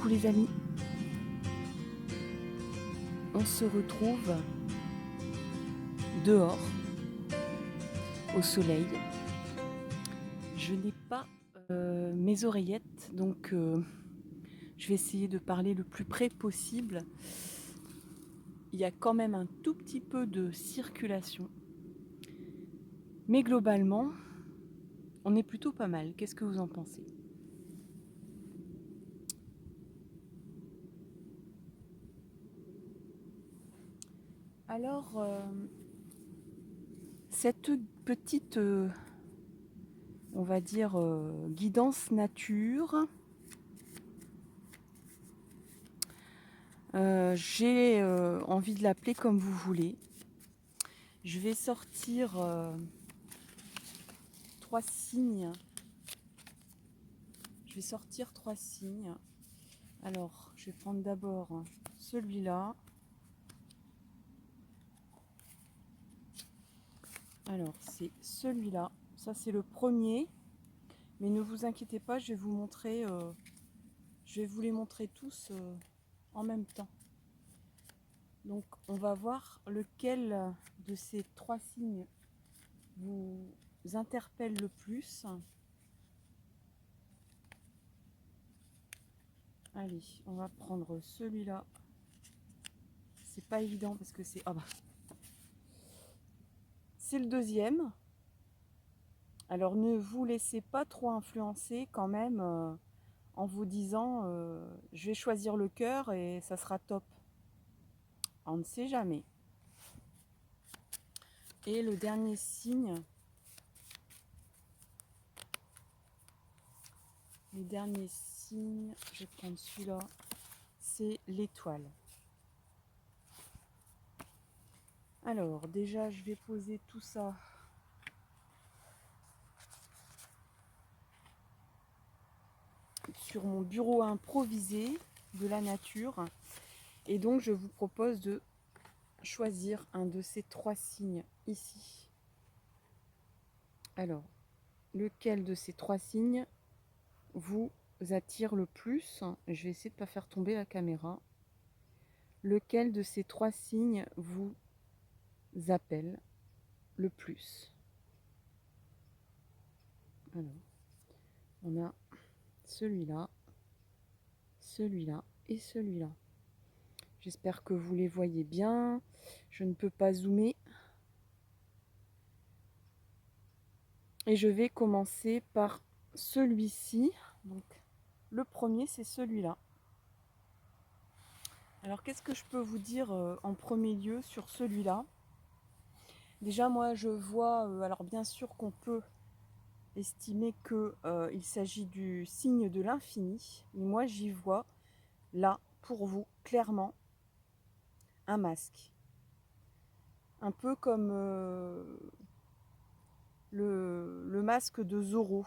Coucou les amis, on se retrouve dehors, au soleil. Je n'ai pas mes oreillettes, donc je vais essayer de parler le plus près possible. Il y a quand même un tout petit peu de circulation. Mais globalement, on est plutôt pas mal. Qu'est-ce que vous en pensez ? Alors, cette petite, on va dire, guidance nature, j'ai envie de l'appeler comme vous voulez. Je vais sortir 3 signes. Je vais sortir 3 signes. Alors, je vais prendre d'abord celui-là. Alors, c'est celui-là. Ça, c'est le premier. Mais ne vous inquiétez pas, je vais vous montrer. Je vais vous les montrer tous en même temps. Donc, on va voir lequel de ces 3 signes vous interpelle le plus. Allez, on va prendre celui-là. C'est pas évident parce que c'est... Ah bah. C'est le deuxième. Alors ne vous laissez pas trop influencer quand même en vous disant je vais choisir le cœur et ça sera top. On ne sait jamais. Et le dernier signe, je vais prendre celui-là, c'est l'étoile. Alors déjà je vais poser tout ça sur mon bureau improvisé de la nature. Et donc je vous propose de choisir un de ces 3 signes ici. Alors, lequel de ces 3 signes vous attire le plus? Je vais essayer de ne pas faire tomber la caméra. Lequel de ces 3 signes vous appelle le plus? Alors, on a celui-là, celui-là et celui-là. J'espère que vous les voyez bien. Je ne peux pas zoomer. Et je vais commencer par celui-ci. Donc, le premier, c'est celui-là. Alors, qu'est-ce que je peux vous dire en premier lieu sur celui-là? Déjà, moi, je vois, alors bien sûr qu'on peut estimer qu'il s'agit du signe de l'infini, mais moi, j'y vois, là, pour vous, clairement, un masque. Un peu comme le masque de Zorro.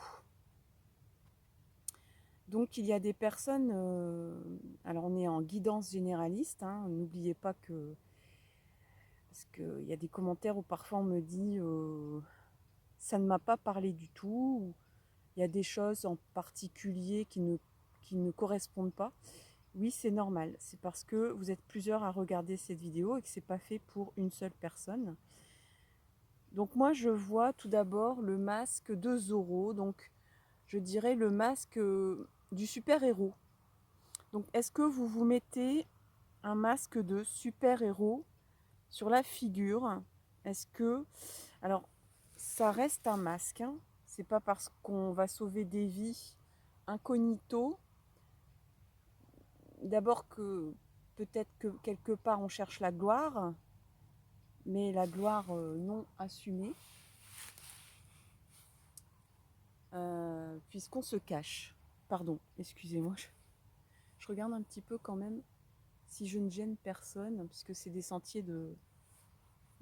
Donc il y a des personnes, alors on est en guidance généraliste, hein, n'oubliez pas que, parce qu'il y a des commentaires où parfois on me dit ça ne m'a pas parlé du tout, ou il y a des choses en particulier qui ne correspondent pas. Oui, c'est normal, c'est parce que vous êtes plusieurs à regarder cette vidéo et que c'est pas fait pour une seule personne. Donc moi je vois tout d'abord le masque de Zorro, donc je dirais le masque du super-héros. Donc est-ce que vous vous mettez un masque de super-héros sur la figure? Est-ce que... Alors, ça reste un masque, hein. C'est pas parce qu'on va sauver des vies incognito. D'abord que peut-être que quelque part on cherche la gloire, mais la gloire non assumée, puisqu'on se cache. Pardon, excusez-moi, je regarde un petit peu quand même si je ne gêne personne, puisque c'est des sentiers de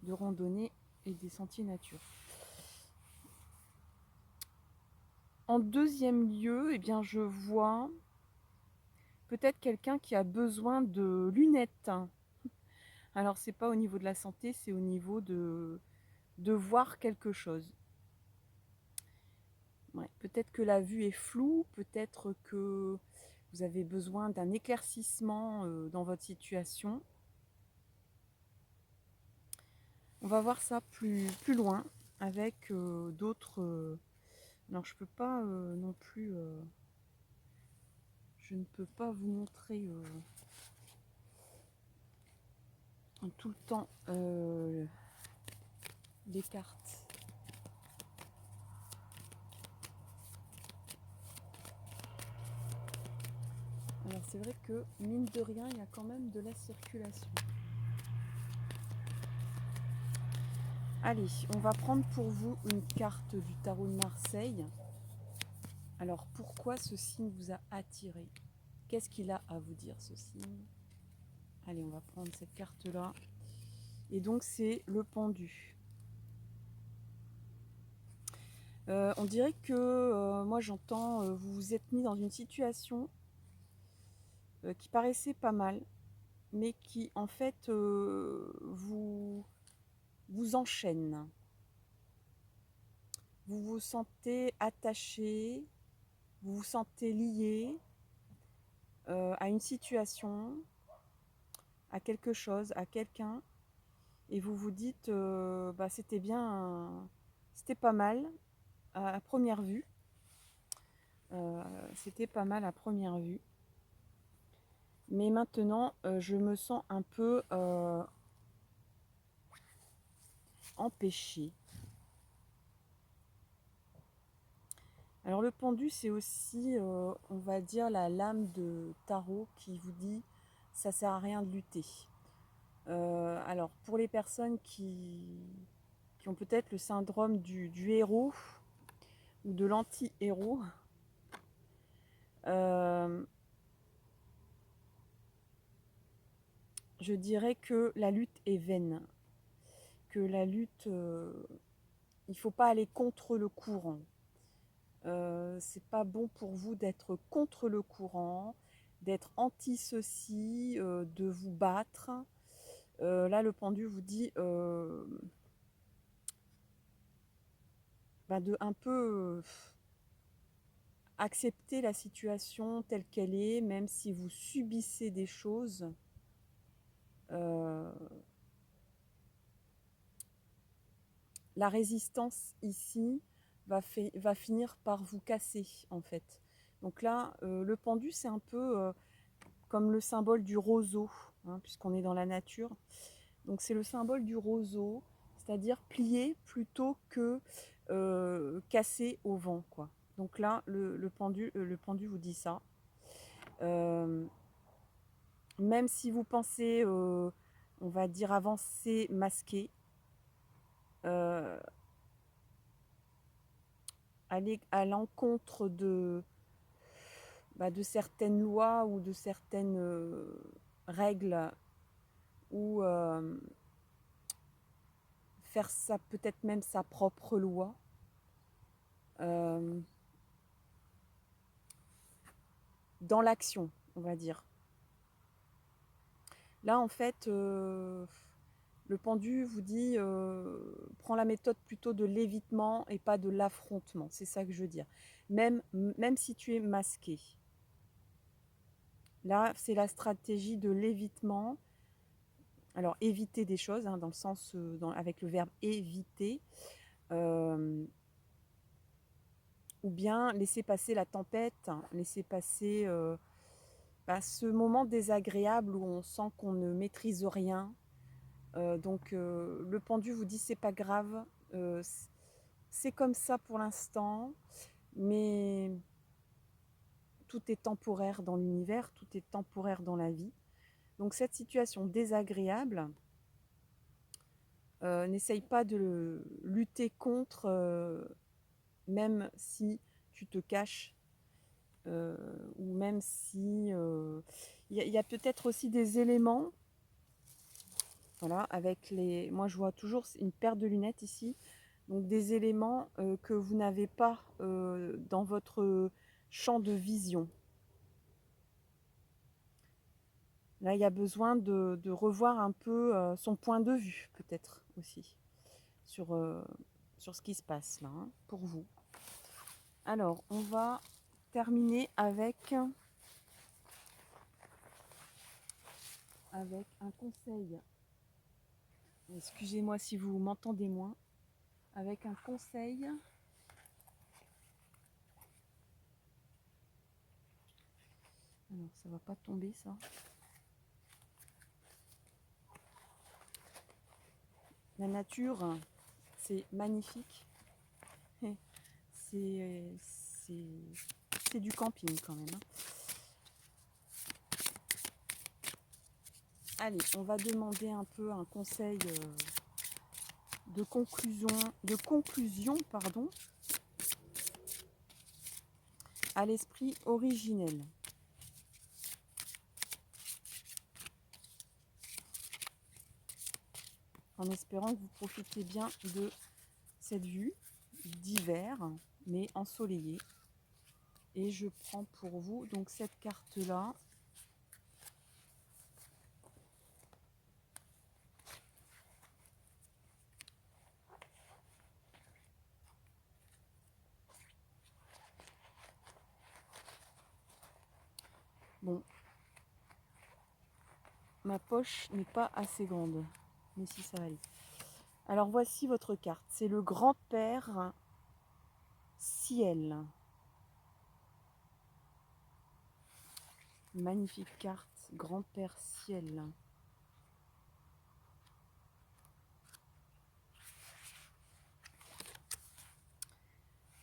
randonnée et des sentiers nature. En deuxième lieu, eh bien, je vois peut-être quelqu'un qui a besoin de lunettes. Alors, c'est pas au niveau de la santé, c'est au niveau de voir quelque chose. Ouais, peut-être que la vue est floue, peut-être que vous avez besoin d'un éclaircissement dans votre situation. On va voir ça plus loin avec d'autres... alors je peux pas non plus... je ne peux pas vous montrer tout le temps les cartes. Alors c'est vrai que mine de rien, il y a quand même de la circulation. Allez, on va prendre pour vous une carte du tarot de Marseille. Alors pourquoi ce signe vous a attiré? Qu'est-ce qu'il a à vous dire, ce signe? Allez, on va prendre cette carte-là. Et donc c'est le pendu. On dirait que moi j'entends, vous vous êtes mis dans une situation qui paraissait pas mal, mais qui en fait vous enchaîne. Vous vous sentez attaché, vous vous sentez lié à une situation, à quelque chose, à quelqu'un, et vous vous dites bah, c'était bien, c'était pas mal à première vue. C'était pas mal à première vue. Mais maintenant, je me sens un peu empêchée. Alors le pendu, c'est aussi, on va dire, la lame de tarot qui vous dit ça sert à rien de lutter. Alors pour les personnes qui ont peut-être le syndrome du héros ou de l'anti-héros, je dirais que la lutte est vaine, que la lutte, il ne faut pas aller contre le courant. C'est pas bon pour vous d'être contre le courant, d'être anti-ceci, de vous battre. Là, le pendu vous dit de un peu accepter la situation telle qu'elle est, même si vous subissez des choses. La résistance ici va finir par vous casser en fait. Donc là, le pendu, c'est un peu comme le symbole du roseau, hein, puisqu'on est dans la nature. Donc c'est le symbole du roseau, c'est-à-dire plier plutôt que casser au vent, quoi. Donc là, le pendu vous dit ça. Même si vous pensez, on va dire, avancer masqué, aller à l'encontre de certaines lois ou de certaines règles, ou faire ça, peut-être même sa propre loi. Dans l'action, on va dire. Là, en fait, le pendu vous dit prends la méthode plutôt de l'évitement et pas de l'affrontement. C'est ça que je veux dire. Même si tu es masqué. Là, c'est la stratégie de l'évitement. Alors, éviter des choses, hein, dans le sens, avec le verbe éviter. Ou bien laisser passer la tempête, hein, laisser passer ce moment désagréable où on sent qu'on ne maîtrise rien. Donc le pendu vous dit c'est pas grave, c'est comme ça pour l'instant, mais tout est temporaire dans l'univers, tout est temporaire dans la vie. Donc cette situation désagréable, n'essaye pas de lutter contre, même si tu te caches, ou même si... Il y a peut-être aussi des éléments, voilà, avec les... Moi je vois toujours une paire de lunettes ici, donc des éléments que vous n'avez pas dans votre champ de vision. Là, il y a besoin de revoir un peu son point de vue, peut-être aussi, sur ce qui se passe là, hein, pour vous. Alors, on va terminer avec avec un conseil. Excusez-moi si vous m'entendez moins. Avec un conseil. Alors, ça va pas tomber ça. La nature, c'est magnifique. C'est du camping quand même. Allez, on va demander un peu un conseil de conclusion, pardon, à l'esprit originel. En espérant que vous profitez bien de cette vue d'hiver, mais ensoleillée. Et je prends pour vous donc cette carte-là. Bon, ma poche n'est pas assez grande, mais si ça va aller. Alors voici votre carte, c'est le grand-père ciel. Magnifique carte, grand-père ciel.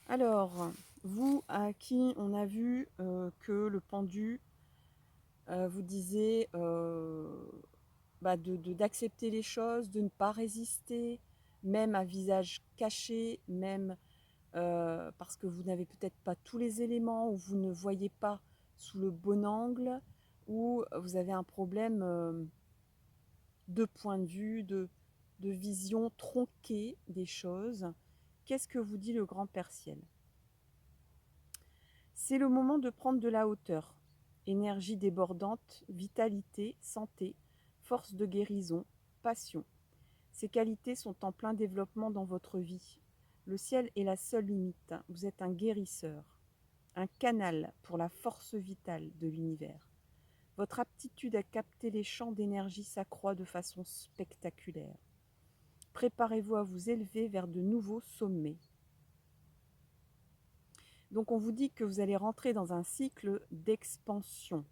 Alors, vous à qui on a vu que le pendu vous disait d'accepter les choses, de ne pas résister, même à visage caché, même parce que vous n'avez peut-être pas tous les éléments, ou vous ne voyez pas sous le bon angle, ou vous avez un problème de point de vue, de vision tronquée des choses. Qu'est-ce que vous dit le grand-père ciel? C'est le moment de prendre de la hauteur. Énergie débordante, vitalité, santé, force de guérison, passion. Ces qualités sont en plein développement dans votre vie. Le ciel est la seule limite. Vous êtes un guérisseur, un canal pour la force vitale de l'univers. Votre aptitude à capter les champs d'énergie s'accroît de façon spectaculaire. Préparez-vous à vous élever vers de nouveaux sommets. Donc on vous dit que vous allez rentrer dans un cycle d'expansion.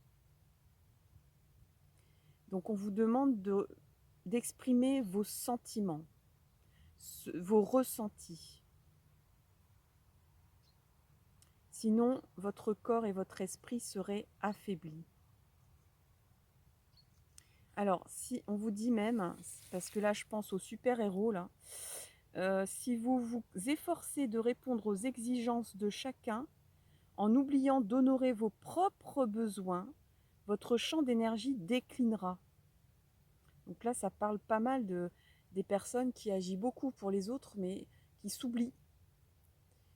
Donc on vous demande d'exprimer vos sentiments, vos ressentis. Sinon, votre corps et votre esprit seraient affaiblis. Alors, si on vous dit même, parce que là je pense aux super-héros, là, si vous vous efforcez de répondre aux exigences de chacun, en oubliant d'honorer vos propres besoins, votre champ d'énergie déclinera. Donc là, ça parle pas mal des personnes qui agissent beaucoup pour les autres, mais qui s'oublient.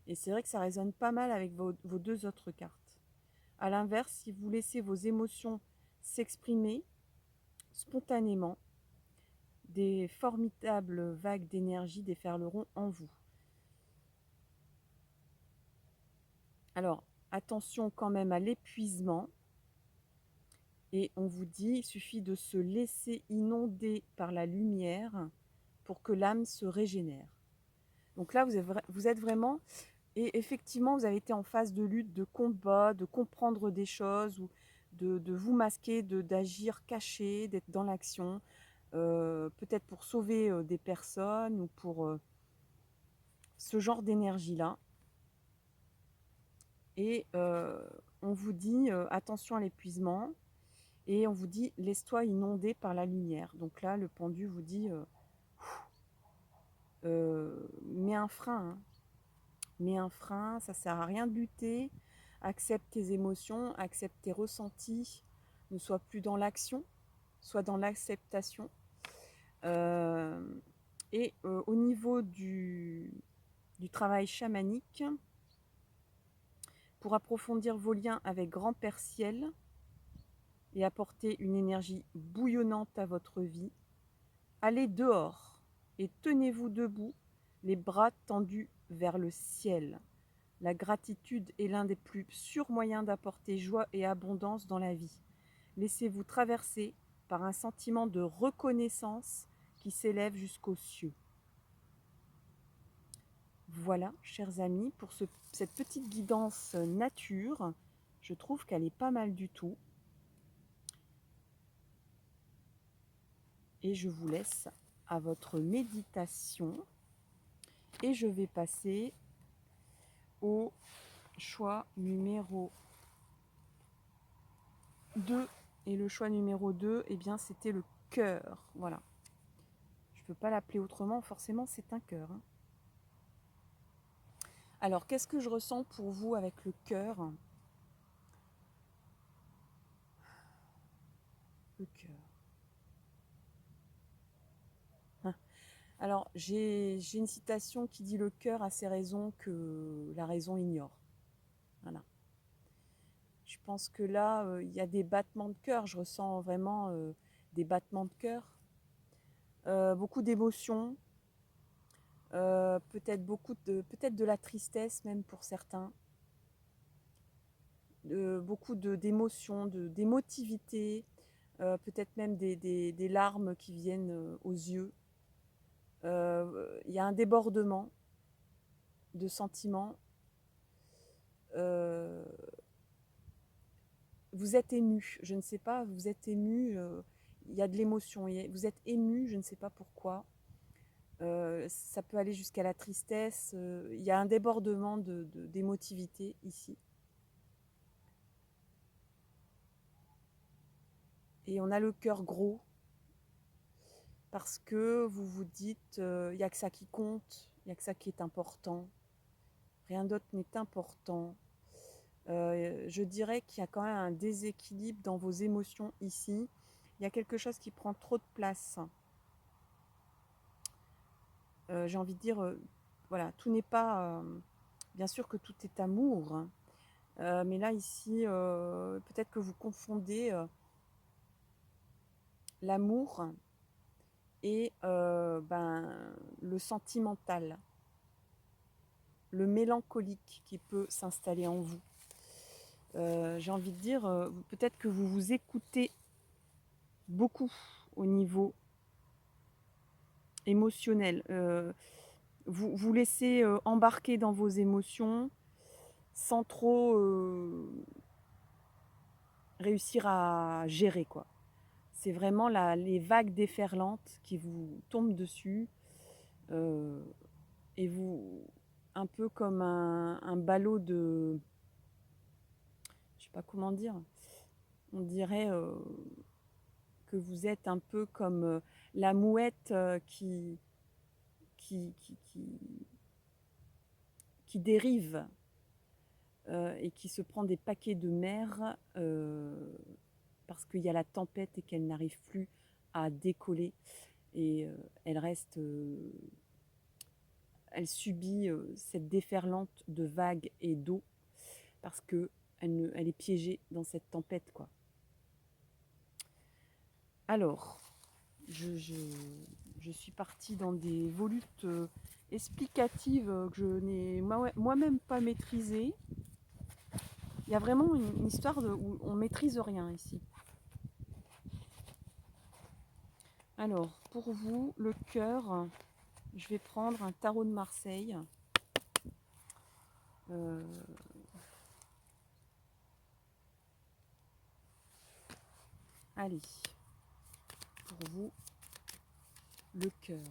Et c'est vrai que ça résonne pas mal avec vos deux autres cartes. A l'inverse, si vous laissez vos émotions s'exprimer spontanément, des formidables vagues d'énergie déferleront en vous. Alors, attention quand même à l'épuisement. Et on vous dit, il suffit de se laisser inonder par la lumière pour que l'âme se régénère. Donc là, vous êtes vraiment... Et effectivement, vous avez été en phase de lutte, de combat, de comprendre des choses, ou de vous masquer, d'agir caché, d'être dans l'action, peut-être pour sauver des personnes ou pour ce genre d'énergie-là. Et on vous dit attention à l'épuisement, et on vous dit laisse-toi inonder par la lumière. Donc là, le pendu vous dit mets un frein, hein. Mets un frein, ça sert à rien de lutter. Accepte tes émotions, accepte tes ressentis. Ne sois plus dans l'action, sois dans l'acceptation. Au niveau du travail chamanique, pour approfondir vos liens avec Grand-Père Ciel et apporter une énergie bouillonnante à votre vie, allez dehors et tenez-vous debout, les bras tendus vers le ciel. La gratitude est l'un des plus sûrs moyens d'apporter joie et abondance dans la vie. Laissez-vous traverser par un sentiment de reconnaissance qui s'élève jusqu'aux cieux. Voilà, chers amis, pour cette petite guidance nature, je trouve qu'elle est pas mal du tout. Et je vous laisse à votre méditation. Et je vais passer au choix numéro 2. Et le choix numéro 2, eh bien, c'était le cœur. Voilà. Je ne peux pas l'appeler autrement, forcément, c'est un cœur. Hein. Alors, qu'est-ce que je ressens pour vous avec le cœur? Le cœur. Hein. Alors, j'ai une citation qui dit « Le cœur a ses raisons que la raison ignore ». Voilà. Je pense que là, il y a des battements de cœur. Je ressens vraiment des battements de cœur. Beaucoup d'émotions. Peut-être peut-être de la tristesse même pour certains. Beaucoup d'émotions, d'émotivité. Peut-être même des larmes qui viennent aux yeux. Il y a un débordement de sentiments. Vous êtes ému, je ne sais pas, vous êtes ému, il y a de l'émotion, vous êtes ému, je ne sais pas pourquoi. Ça peut aller jusqu'à la tristesse, il y a un débordement d'émotivité ici. Et on a le cœur gros, parce que vous vous dites, il n'y a que ça qui compte, il n'y a que ça qui est important, rien d'autre n'est important. Je dirais qu'il y a quand même un déséquilibre dans vos émotions ici. Il y a quelque chose qui prend trop de place. J'ai envie de dire, voilà, tout n'est pas... bien sûr que tout est amour, hein, mais là, ici, peut-être que vous confondez l'amour et le sentimental, le mélancolique qui peut s'installer en vous. J'ai envie de dire, peut-être que vous vous écoutez beaucoup au niveau émotionnel. Vous laissez embarquer dans vos émotions sans trop réussir à gérer, quoi. C'est vraiment les vagues déferlantes qui vous tombent dessus et vous, un peu comme un ballot de... Je sais pas comment dire. On dirait que vous êtes un peu comme la mouette qui, qui, qui, qui dérive et qui se prend des paquets de mer parce qu'il y a la tempête et qu'elle n'arrive plus à décoller. Et elle reste... elle subit cette déferlante de vagues et d'eau parce qu'elle elle est piégée dans cette tempête, quoi. Alors, je suis partie dans des volutes explicatives que je n'ai moi-même pas maîtrisées. Il y a vraiment une histoire où on ne maîtrise rien ici. Alors, pour vous, le cœur, je vais prendre un tarot de Marseille. Allez, pour vous, le cœur.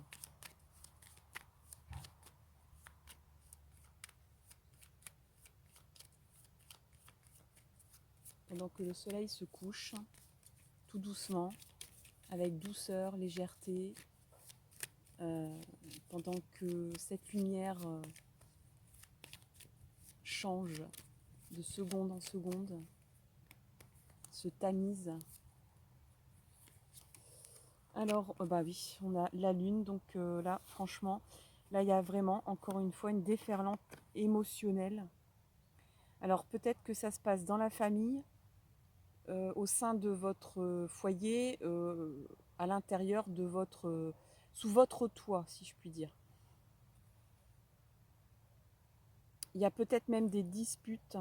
Pendant que le soleil se couche, tout doucement, avec douceur, légèreté, pendant que cette lumière change de seconde en seconde, se tamise. Alors, bah oui, on a la lune, donc là, franchement, là, il y a vraiment, encore une fois, une déferlante émotionnelle. Alors, peut-être que ça se passe dans la famille, au sein de votre foyer, à l'intérieur de votre... sous votre toit, si je puis dire. Il y a peut-être même des disputes.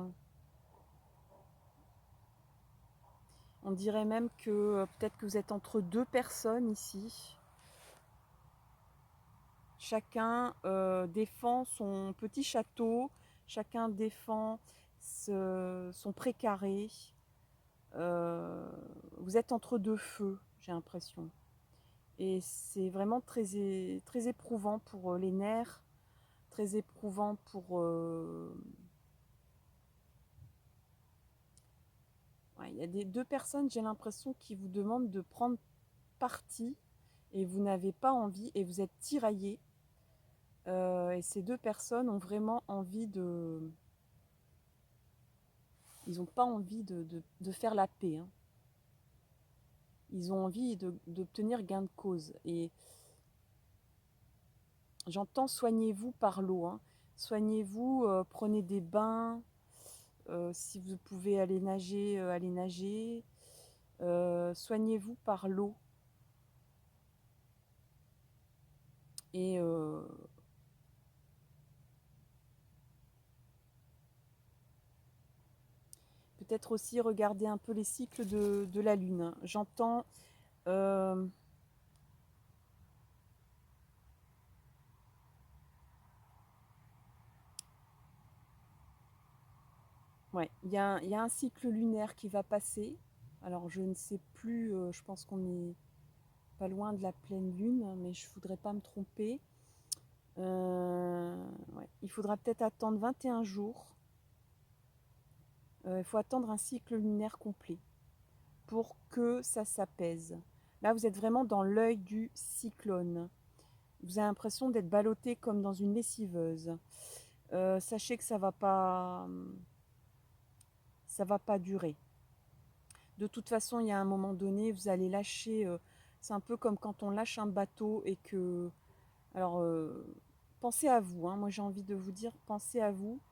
On dirait même que peut-être que vous êtes entre deux personnes ici. Chacun défend son petit château, chacun défend son précaré. Vous êtes entre deux feux, j'ai l'impression. Et c'est vraiment très éprouvant pour les nerfs, très éprouvant pour... Ouais, il y a deux personnes, j'ai l'impression, qui vous demandent de prendre parti et vous n'avez pas envie et vous êtes tiraillé. Et ces deux personnes ont vraiment envie de... Ils n'ont pas envie de faire la paix. Hein. Ils ont envie d'obtenir gain de cause. Et j'entends soignez-vous par l'eau. Hein. Soignez-vous, prenez des bains. Si vous pouvez aller nager, allez nager. Soignez-vous par l'eau. Et peut-être aussi regarder un peu les cycles de la Lune. J'entends... ouais, il y a un cycle lunaire qui va passer. Alors je ne sais plus, je pense qu'on est pas loin de la pleine lune, mais je ne voudrais pas me tromper. Ouais, il faudra peut-être attendre 21 jours. Il faut attendre un cycle lunaire complet pour que ça s'apaise. Là, vous êtes vraiment dans l'œil du cyclone. Vous avez l'impression d'être ballotté comme dans une lessiveuse. Sachez que ça va pas durer. De toute façon, il y a un moment donné, vous allez lâcher. C'est un peu comme quand on lâche un bateau et que... Alors, pensez à vous. Hein. Moi, j'ai envie de vous dire, pensez à vous.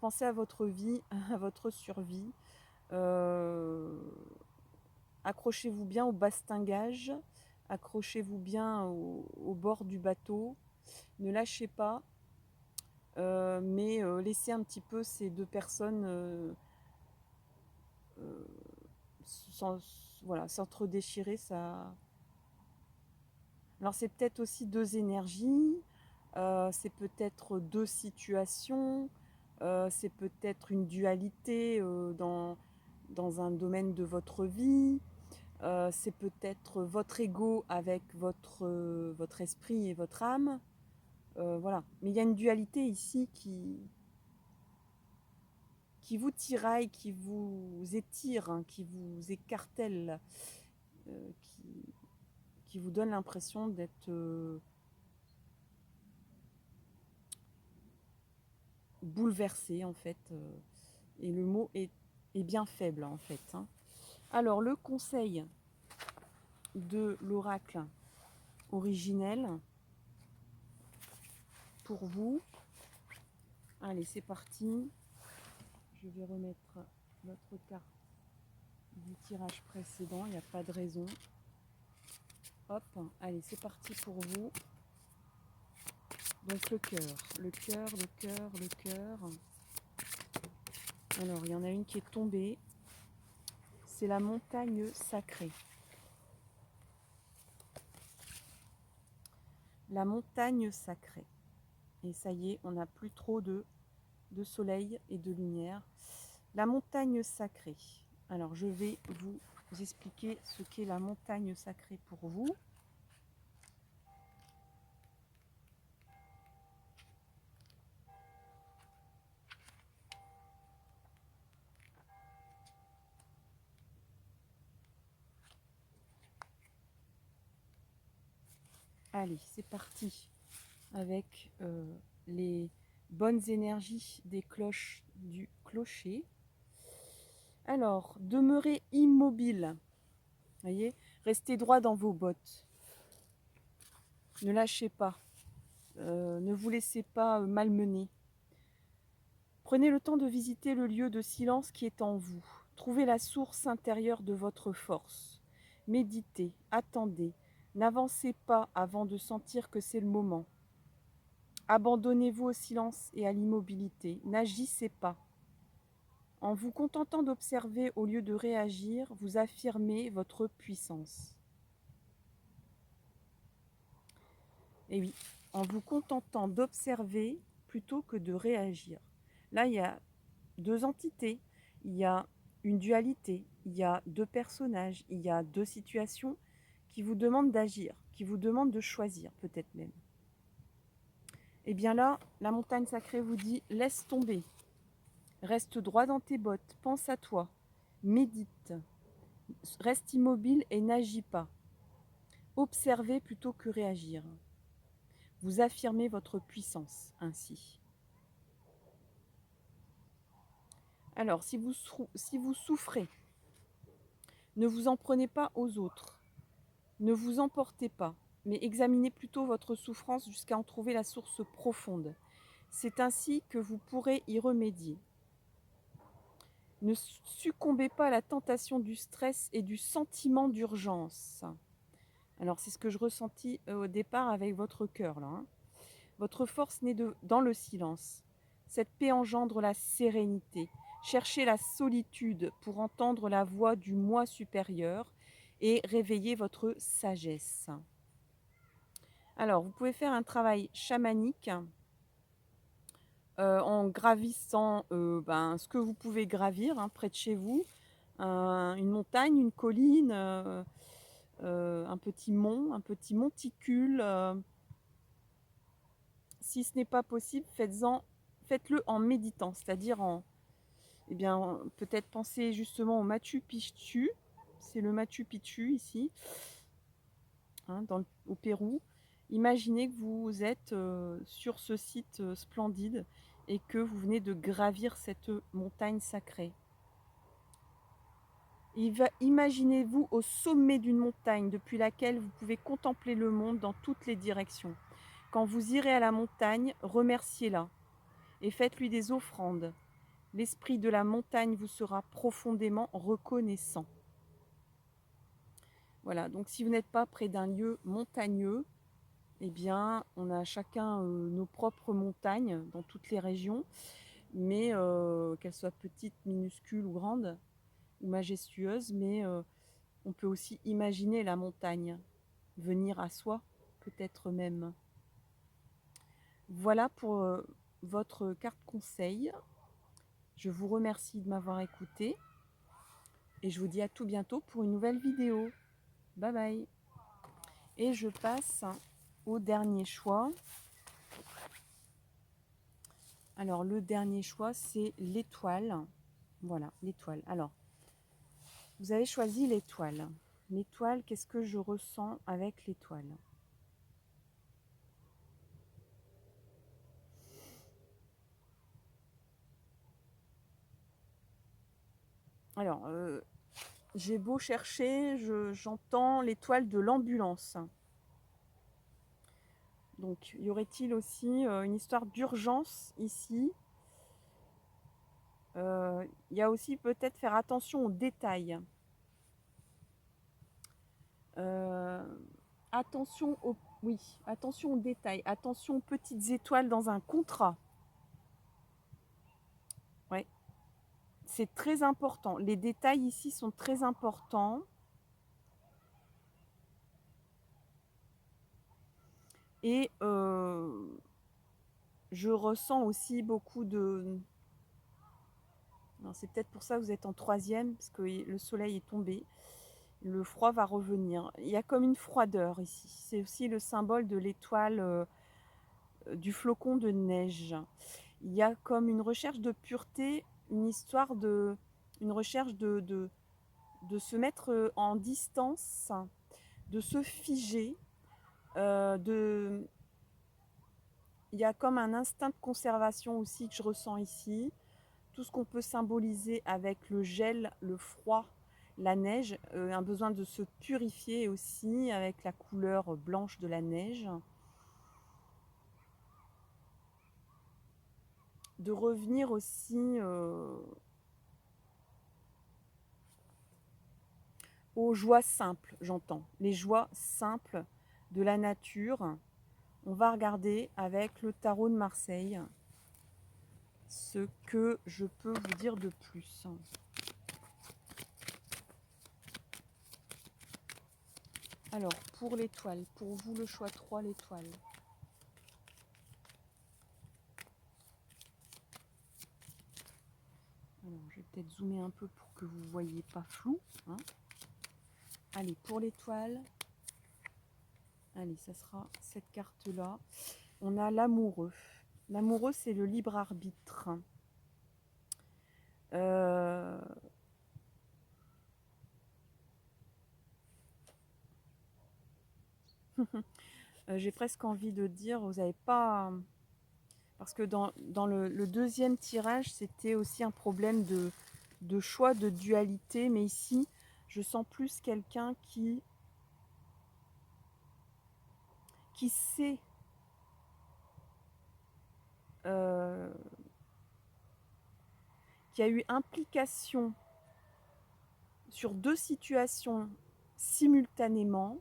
Pensez à votre vie, à votre survie. Accrochez-vous bien au bastingage. Accrochez-vous bien au bord du bateau. Ne lâchez pas. Mais laissez un petit peu ces deux personnes sans, voilà, s'entre-déchirer. Ça... Alors c'est peut-être aussi deux énergies, c'est peut-être deux situations, c'est peut-être une dualité dans un domaine de votre vie, c'est peut-être votre ego avec votre esprit et votre âme. Voilà. Mais il y a une dualité ici qui vous tiraille, qui vous étire, hein, qui vous écartèle, euh, qui, qui vous donne l'impression d'être bouleversé en fait. Et le mot est bien faible en fait. Hein. Alors le conseil de l'oracle originel pour vous. Allez, c'est parti. Je vais remettre votre carte du tirage précédent, il n'y a pas de raison. Hop, allez, c'est parti pour vous. Donc le cœur, le cœur, le cœur, le cœur. Alors, il y en a une qui est tombée. C'est la montagne sacrée. La montagne sacrée. Et ça y est, on n'a plus trop de soleil et de lumière. La montagne sacrée. Alors, je vais vous expliquer ce qu'est la montagne sacrée pour vous. Allez, c'est parti avec les bonnes énergies des cloches du clocher. Alors, demeurez immobile. Voyez, restez droit dans vos bottes. Ne lâchez pas. Ne vous laissez pas malmener. Prenez le temps de visiter le lieu de silence qui est en vous. Trouvez la source intérieure de votre force. Méditez, attendez. N'avancez pas avant de sentir que c'est le moment. Abandonnez-vous au silence et à l'immobilité. N'agissez pas. En vous contentant d'observer au lieu de réagir, vous affirmez votre puissance. Et oui, en vous contentant d'observer plutôt que de réagir. Là, il y a deux entités, il y a une dualité, il y a deux personnages, il y a deux situations qui vous demandent d'agir, qui vous demandent de choisir peut-être même. Et bien là, la montagne sacrée vous dit « laisse tomber, reste droit dans tes bottes, pense à toi, médite, reste immobile et n'agis pas. Observez plutôt que réagir. Vous affirmez votre puissance ainsi. » Alors, si vous souffrez, ne vous en prenez pas aux autres. Ne vous emportez pas, mais examinez plutôt votre souffrance jusqu'à en trouver la source profonde. C'est ainsi que vous pourrez y remédier. Ne succombez pas à la tentation du stress et du sentiment d'urgence. Alors, c'est ce que je ressentis au départ avec votre cœur, là. Hein. Votre force naît dans le silence. Cette paix engendre la sérénité. Cherchez la solitude pour entendre la voix du moi supérieur et réveiller votre sagesse. Alors, vous pouvez faire un travail chamanique en gravissant ce que vous pouvez gravir hein, près de chez vous. Une montagne, une colline, un petit mont, un petit monticule. Si ce n'est pas possible, faites-le en méditant, c'est-à-dire peut-être penser justement au Machu Picchu. C'est le Machu Picchu ici, hein, au Pérou. Imaginez que vous êtes sur ce site splendide et que vous venez de gravir cette montagne sacrée. Imaginez-vous au sommet d'une montagne depuis laquelle vous pouvez contempler le monde dans toutes les directions. Quand vous irez à la montagne, remerciez-la et faites-lui des offrandes. L'esprit de la montagne vous sera profondément reconnaissant. Voilà, donc si vous n'êtes pas près d'un lieu montagneux, eh bien, on a chacun nos propres montagnes dans toutes les régions, mais qu'elles soient petites, minuscules ou grandes, ou majestueuses, mais on peut aussi imaginer la montagne venir à soi, peut-être même. Voilà pour votre carte conseil. Je vous remercie de m'avoir écouté et je vous dis à tout bientôt pour une nouvelle vidéo. Bye bye. Et je passe au dernier choix. Alors le dernier choix, c'est l'étoile. Voilà, l'étoile. Alors, vous avez choisi l'étoile. L'étoile, qu'est-ce que je ressens avec l'étoile? Alors, j'ai beau chercher, j'entends l'étoile de l'ambulance. Donc, y aurait-il aussi une histoire d'urgence ici? Il y a aussi peut-être faire attention aux détails. Attention attention aux détails, attention aux petites étoiles dans un contrat. Ouais, c'est très important. Les détails ici sont très importants. Et je ressens aussi beaucoup de... C'est peut-être pour ça que vous êtes en troisième, parce que le soleil est tombé. Le froid va revenir. Il y a comme une froideur ici. C'est aussi le symbole de l'étoile du flocon de neige. Il y a comme une recherche de pureté, une histoire de... une recherche de se mettre en distance, de se figer, il y a comme un instinct de conservation aussi que je ressens ici. Tout ce qu'on peut symboliser avec le gel, le froid, la neige, un besoin de se purifier aussi avec la couleur blanche de la neige. De revenir aussi aux joies simples, j'entends. Les joies simples de la nature. On va regarder avec le tarot de Marseille. ce que je peux vous dire de plus. Alors, pour l'étoile, pour vous le choix 3, l'étoile. Alors, je vais peut-être zoomer un peu pour que vous ne voyez pas flou. Hein. Allez, pour l'étoile, allez, ça sera cette carte-là. On a l'amoureux. L'amoureux, c'est le libre arbitre. J'ai presque envie de dire, vous n'avez pas... Parce que dans le deuxième tirage, c'était aussi un problème de choix, de dualité. Mais ici, je sens plus quelqu'un qui sait qui a eu implication sur 2 situations simultanément.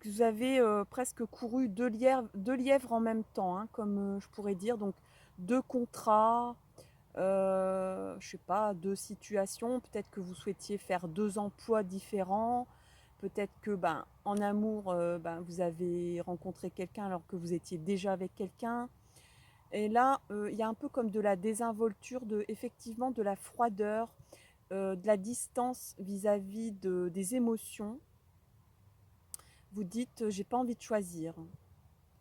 Vous avez presque couru 2 lièvres en même temps, hein, comme je pourrais dire. Donc 2 contrats, je sais pas, 2 situations. Peut-être que vous souhaitiez faire 2 emplois différents. Peut-être que en amour, vous avez rencontré quelqu'un alors que vous étiez déjà avec quelqu'un. Et là, il y a un peu comme de la désinvolture, effectivement de la froideur, de la distance vis-à-vis des émotions. Vous dites, j'ai pas envie de choisir.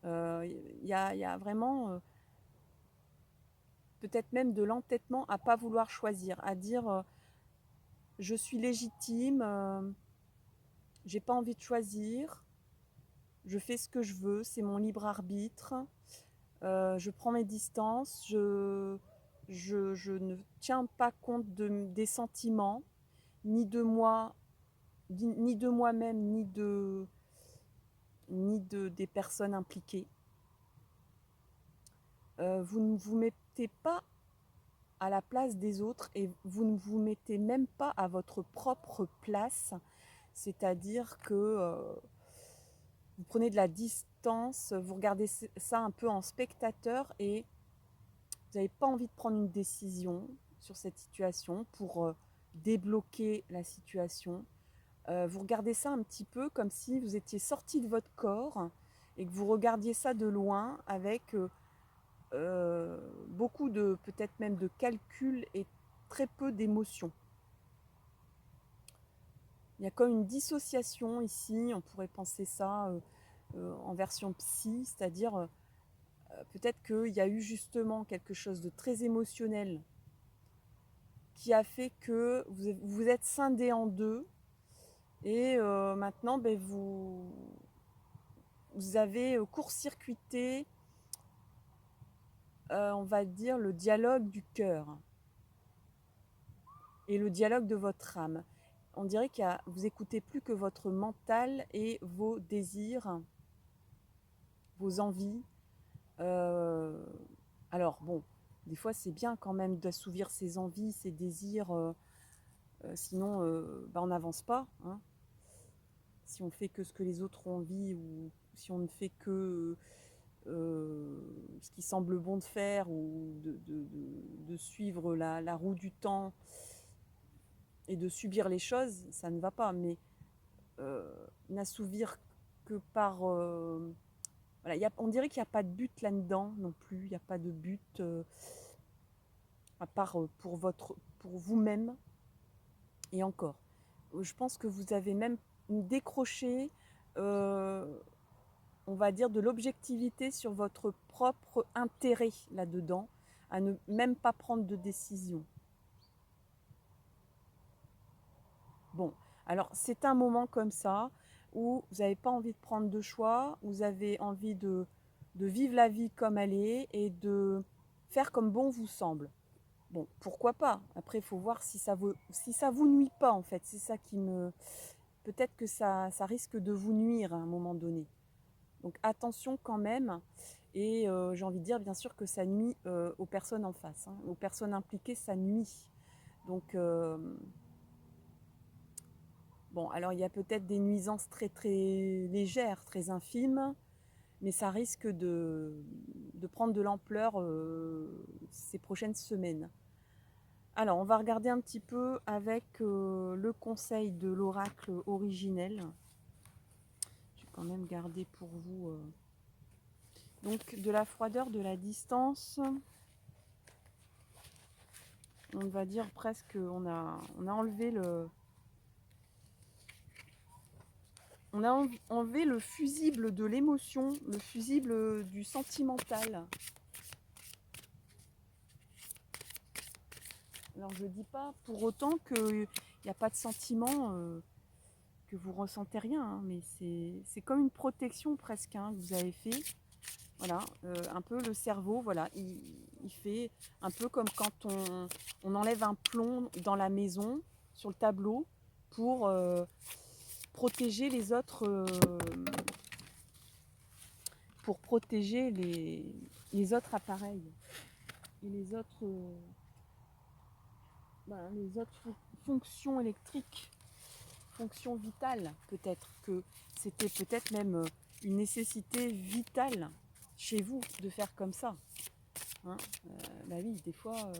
Il y a vraiment peut-être même de l'entêtement à pas vouloir choisir, à dire je suis légitime, j'ai pas envie de choisir, je fais ce que je veux, c'est mon libre arbitre, je prends mes distances, je ne tiens pas compte des sentiments, ni de moi, ni de moi-même, ni des personnes impliquées. Vous ne vous mettez pas à la place des autres et vous ne vous mettez même pas à votre propre place, c'est-à-dire que vous prenez de la distance, vous regardez ça un peu en spectateur et vous n'avez pas envie de prendre une décision sur cette situation pour débloquer la situation. Vous regardez ça un petit peu comme si vous étiez sorti de votre corps et que vous regardiez ça de loin avec beaucoup de, peut-être même de calculs et très peu d'émotions. Il y a comme une dissociation ici, on pourrait penser ça en version psy, c'est-à-dire peut-être qu'il y a eu justement quelque chose de très émotionnel qui a fait que vous êtes scindé en deux et maintenant vous avez court-circuité, on va dire, le dialogue du cœur et le dialogue de votre âme. On dirait que vous écoutez plus que votre mental et vos désirs, vos envies. Alors bon, des fois c'est bien quand même d'assouvir ses envies, ses désirs, sinon on n'avance pas. Hein. Si on fait que ce que les autres ont envie ou si on ne fait que ce qui semble bon de faire ou de suivre la roue du temps et de subir les choses, ça ne va pas. Mais n'assouvir que par... voilà, on dirait qu'il n'y a pas de but là-dedans non plus. Il n'y a pas de but à part pour vous-même. Et encore, je pense que vous avez même décroché, on va dire, de l'objectivité sur votre propre intérêt là-dedans, à ne même pas prendre de décision. Bon, alors c'est un moment comme ça où vous n'avez pas envie de prendre de choix, vous avez envie de vivre la vie comme elle est et de faire comme bon vous semble. Bon, pourquoi pas? Après, il faut voir si ça vous nuit pas, en fait. C'est ça qui me... Peut-être que ça risque de vous nuire à un moment donné. Donc attention quand même. Et j'ai envie de dire, bien sûr, que ça nuit aux personnes en face. Hein. Aux personnes impliquées, ça nuit. Donc... bon, alors il y a peut-être des nuisances très très légères, très infimes, mais ça risque de prendre de l'ampleur ces prochaines semaines. Alors, on va regarder un petit peu avec le conseil de l'oracle originel. Je vais quand même garder pour vous. Donc, de la froideur, de la distance. On va dire presque, on a enlevé le... On a enlevé le fusible de l'émotion, le fusible du sentimental. Alors je ne dis pas pour autant qu'il n'y a pas de sentiment, que vous ressentez rien, hein, mais c'est comme une protection presque hein, que vous avez fait. Voilà, un peu le cerveau, voilà, il fait un peu comme quand on enlève un plomb dans la maison, sur le tableau, pour protéger les autres, pour protéger les autres appareils et les autres fonctions électriques, fonctions vitales peut-être, que c'était peut-être même une nécessité vitale chez vous de faire comme ça. Hein, bah oui, des fois,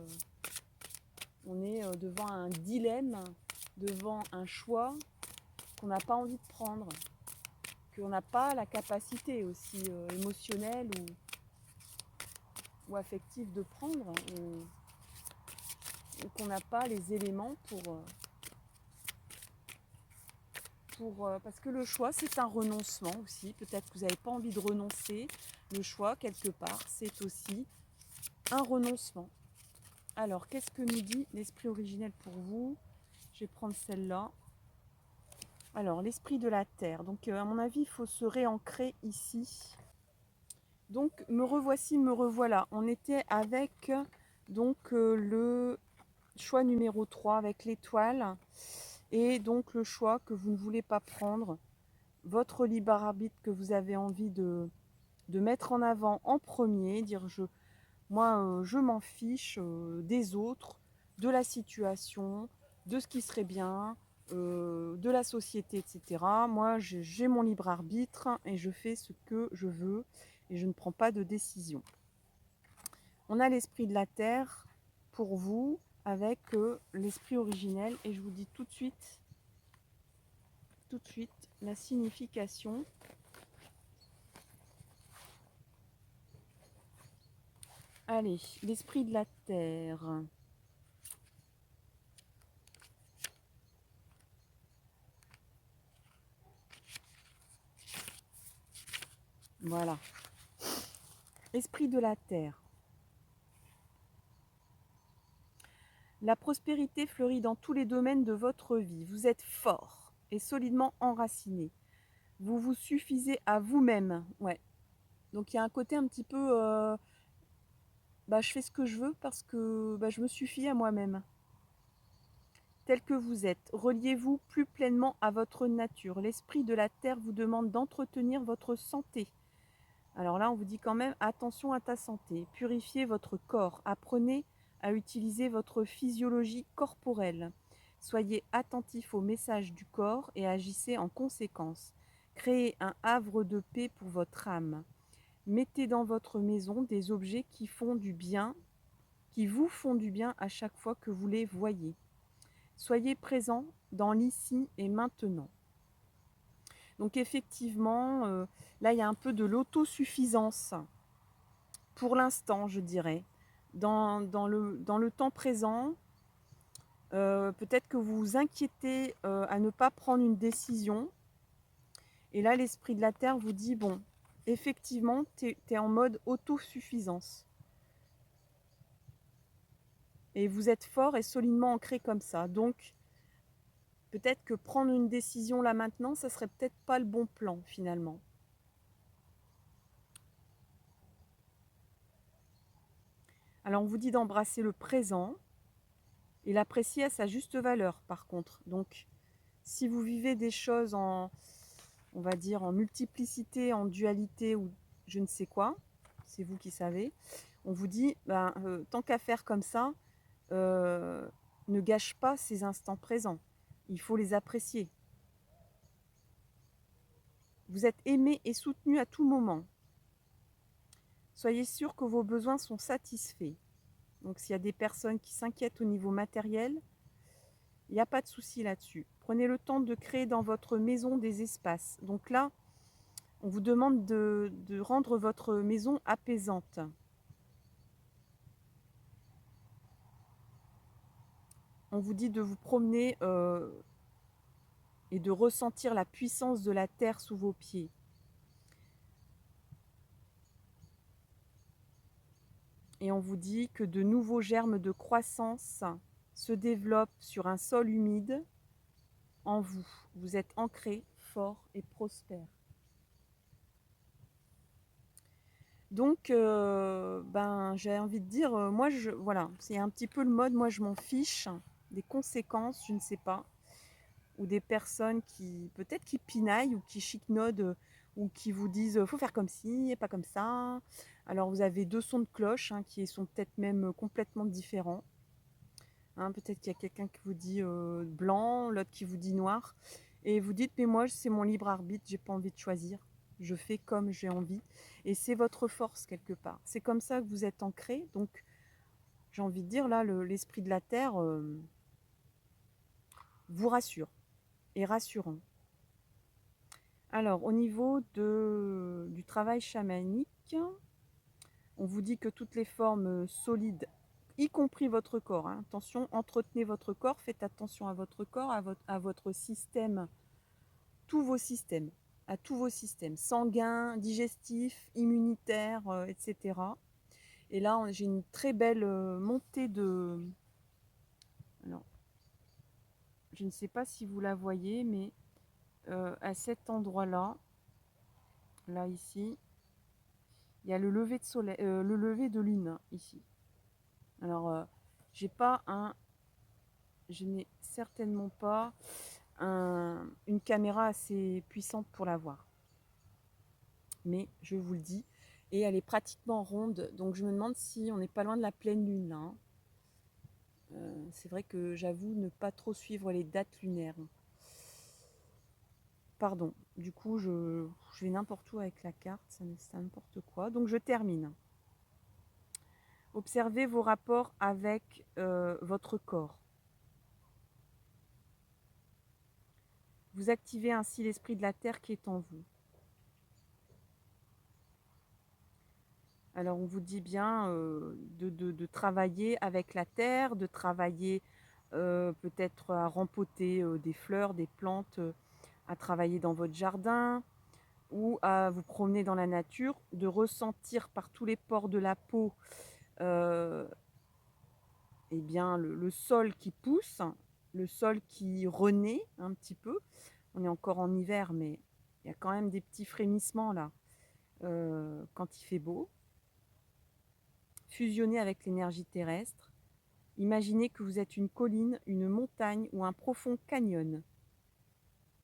on est devant un dilemme, devant un choix qu'on n'a pas envie de prendre, qu'on n'a pas la capacité aussi émotionnelle ou affective de prendre, ou qu'on n'a pas les éléments parce que le choix, c'est un renoncement aussi. Peut-être que vous n'avez pas envie de renoncer. Le choix, quelque part, c'est aussi un renoncement. Alors, qu'est-ce que nous dit l'esprit originel pour vous? Je vais prendre celle-là. Alors, l'esprit de la terre. Donc, à mon avis, il faut se réancrer ici. Donc, me revoici, me revoilà. On était avec donc le choix numéro 3 avec l'étoile. Et donc, le choix que vous ne voulez pas prendre. Votre libre arbitre que vous avez envie de mettre en avant en premier. Dire, moi, je m'en fiche des autres, de la situation, de ce qui serait bien, de la société, etc. Moi, j'ai mon libre arbitre et je fais ce que je veux et je ne prends pas de décision. On a l'esprit de la terre pour vous avec l'esprit originel et je vous dis tout de suite la signification. Allez, l'esprit de la terre. Voilà. Esprit de la terre. La prospérité fleurit dans tous les domaines de votre vie. Vous êtes fort et solidement enraciné. Vous vous suffisez à vous-même. Ouais. Donc il y a un côté un petit peu... je fais ce que je veux parce que je me suffis à moi-même. Tel que vous êtes, reliez-vous plus pleinement à votre nature. L'esprit de la terre vous demande d'entretenir votre santé. Alors là, on vous dit quand même, attention à ta santé. Purifiez votre corps. Apprenez à utiliser votre physiologie corporelle. Soyez attentif aux messages du corps et agissez en conséquence. Créez un havre de paix pour votre âme. Mettez dans votre maison des objets qui font du bien, qui vous font du bien à chaque fois que vous les voyez. Soyez présent dans l'ici et maintenant. Donc effectivement, là il y a un peu de l'autosuffisance. Pour l'instant, je dirais. Dans le temps présent, peut-être que vous vous inquiétez à ne pas prendre une décision. Et là, l'esprit de la terre vous dit, bon, effectivement, tu es en mode autosuffisance. Et vous êtes fort et solidement ancré comme ça. Donc, peut-être que prendre une décision là maintenant, ça serait peut-être pas le bon plan finalement. Alors, on vous dit d'embrasser le présent et l'apprécier à sa juste valeur, par contre. Donc, si vous vivez des choses on va dire, en multiplicité, en dualité ou je ne sais quoi, c'est vous qui savez, on vous dit, tant qu'à faire comme ça, ne gâche pas ces instants présents. Il faut les apprécier. Vous êtes aimé et soutenu à tout moment. Soyez sûr que vos besoins sont satisfaits. Donc s'il y a des personnes qui s'inquiètent au niveau matériel, il n'y a pas de souci là-dessus. Prenez le temps de créer dans votre maison des espaces. Donc là, on vous demande de rendre votre maison apaisante. On vous dit de vous promener et de ressentir la puissance de la terre sous vos pieds. Et on vous dit que de nouveaux germes de croissance se développent sur un sol humide en vous. Vous êtes ancré, fort et prospère. Donc, j'ai envie de dire, moi, voilà, c'est un petit peu le mode, moi, je m'en fiche des conséquences, je ne sais pas, ou des personnes qui, peut-être qui pinaillent ou qui chiquenodent ou qui vous disent, faut faire comme ci et pas comme ça. Alors, vous avez deux sons de cloche hein, qui sont peut-être même complètement différents. Hein, peut-être qu'il y a quelqu'un qui vous dit blanc, l'autre qui vous dit noir. Et vous dites, mais moi, c'est mon libre arbitre, j'ai pas envie de choisir. Je fais comme j'ai envie. Et c'est votre force quelque part. C'est comme ça que vous êtes ancré. Donc, j'ai envie de dire, là, l'esprit de la Terre vous rassure. Et rassurant. Alors, au niveau du travail chamanique, on vous dit que toutes les formes solides, y compris votre corps, hein, attention, entretenez votre corps, faites attention à votre corps, à votre système, à tous vos systèmes, sanguins, digestifs, immunitaires, etc. Et là, j'ai une très belle montée de... Alors, je ne sais pas si vous la voyez, mais à cet endroit-là, là, ici, il y a le lever de soleil, le lever de lune, ici. Alors, j'ai pas un... Je n'ai certainement pas une caméra assez puissante pour la voir. Mais je vous le dis, et elle est pratiquement ronde, donc je me demande si on n'est pas loin de la pleine lune là. Hein. C'est vrai que j'avoue ne pas trop suivre les dates lunaires. Pardon, du coup je vais n'importe où avec la carte, c'est n'importe quoi. Donc je termine. Observez vos rapports avec votre corps. Vous activez ainsi l'esprit de la terre qui est en vous. Alors on vous dit bien de travailler avec la terre, de travailler peut-être à rempoter des fleurs, des plantes, à travailler dans votre jardin ou à vous promener dans la nature, de ressentir par tous les pores de la peau euh, eh bien, le sol qui pousse, le sol qui renaît un petit peu. On est encore en hiver, mais il y a quand même des petits frémissements là quand il fait beau. Fusionner avec l'énergie terrestre. Imaginez que vous êtes une colline, une montagne ou un profond canyon.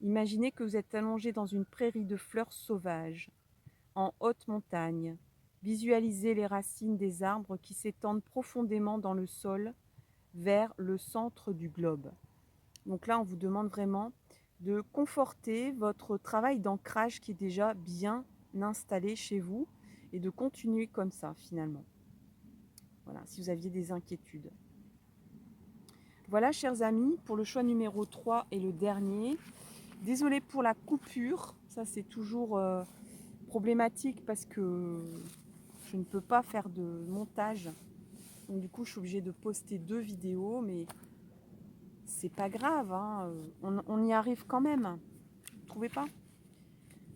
Imaginez que vous êtes allongé dans une prairie de fleurs sauvages, en haute montagne. Visualisez les racines des arbres qui s'étendent profondément dans le sol vers le centre du globe. Donc là, on vous demande vraiment de conforter votre travail d'ancrage qui est déjà bien installé chez vous et de continuer comme ça finalement. Voilà, si vous aviez des inquiétudes. Voilà, chers amis, pour le choix numéro 3 et le dernier. Désolée pour la coupure, ça c'est toujours problématique parce que je ne peux pas faire de montage. Donc du coup, je suis obligée de poster 2 vidéos, mais c'est pas grave, hein. On y arrive quand même. Vous trouvez pas?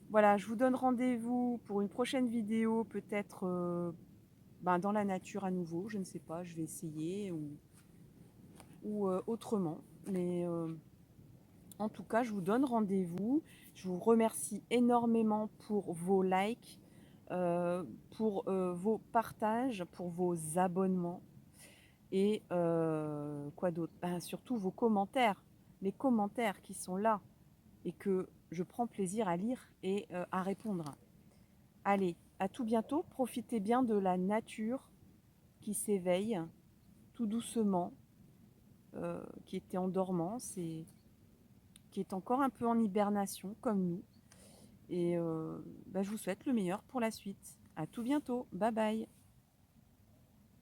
Voilà, je vous donne rendez-vous pour une prochaine vidéo, peut-être dans la nature à nouveau, je ne sais pas, je vais essayer ou autrement. Mais en tout cas, je vous donne rendez-vous. Je vous remercie énormément pour vos likes, pour vos partages, pour vos abonnements et quoi d'autre? Surtout vos commentaires, les commentaires qui sont là et que je prends plaisir à lire et à répondre. Allez, à tout bientôt. Profitez bien de la nature qui s'éveille tout doucement, qui était en dormance et qui est encore un peu en hibernation comme nous. Et je vous souhaite le meilleur pour la suite. À tout bientôt. Bye bye.